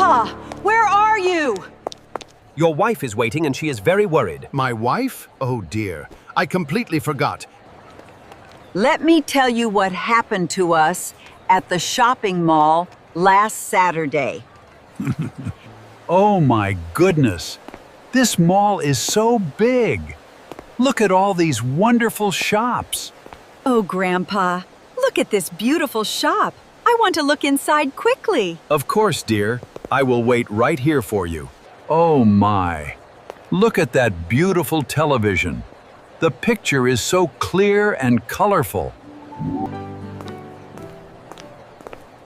Grandpa, where are you? Your wife is waiting and she is very worried. My wife? Oh dear, I completely forgot. Let me tell you what happened to us at the shopping mall last Saturday. Oh my goodness! This mall is so big! Look at all these wonderful shops! Oh, Grandpa, look at this beautiful shop. I want to look inside quickly. Of course, dear. I will wait right here for you. Oh my! Look at that beautiful television. The picture is so clear and colorful.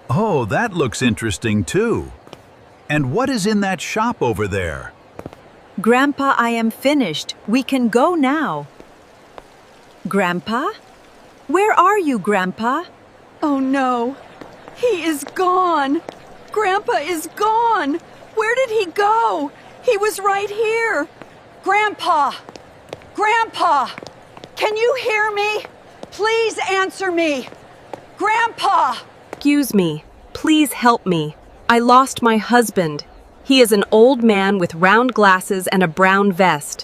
Oh, that looks interesting too. And what is in that shop over there? Grandpa, I am finished. We can go now. Grandpa? Where are you, Grandpa? Oh no, he is gone. Grandpa is gone. Where did he go? He was right here. Grandpa! Grandpa! Can you hear me? Please answer me. Grandpa! Excuse me. Please help me. I lost my husband. He is an old man with round glasses and a brown vest.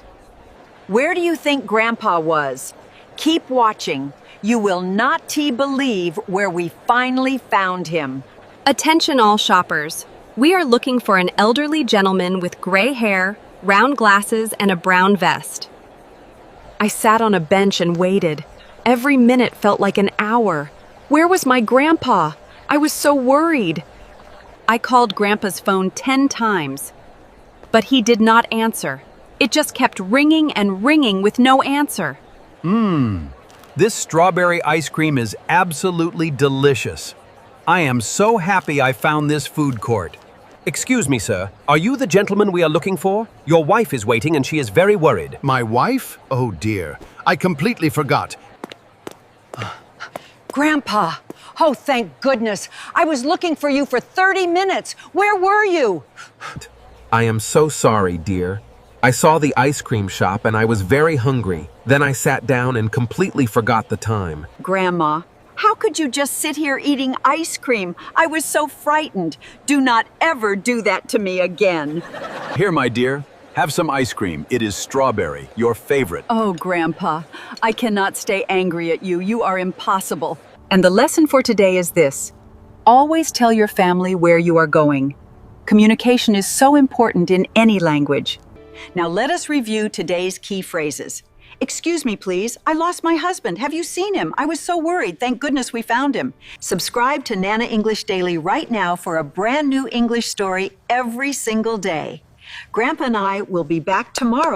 Where do you think Grandpa was? Keep watching. You will not believe where we finally found him. Attention all shoppers. We are looking for an elderly gentleman with gray hair, round glasses, and a brown vest. I sat on a bench and waited. Every minute felt like an hour. Where was my grandpa? I was so worried. I called Grandpa's phone 10 times, but he did not answer. It just kept ringing and ringing with no answer. This strawberry ice cream is absolutely delicious. I am so happy I found this food court. Excuse me, sir. Are you the gentleman we are looking for? Your wife is waiting and she is very worried. My wife? Oh dear, I completely forgot. Grandpa! Oh, thank goodness. I was looking for you for 30 minutes. Where were you? I am so sorry, dear. I saw the ice cream shop and I was very hungry. Then I sat down and completely forgot the time. Grandma, how could you just sit here eating ice cream? I was so frightened. Do not ever do that to me again. Here, my dear, have some ice cream. It is strawberry, your favorite. Oh, Grandpa, I cannot stay angry at you. You are impossible. And the lesson for today is this. Always tell your family where you are going. Communication is so important in any language. Now let us review today's key phrases. Excuse me, please. I lost my husband. Have you seen him? I was so worried. Thank goodness we found him. Subscribe to Nana English Daily right now for a brand new English story every single day. Grandpa and I will be back tomorrow.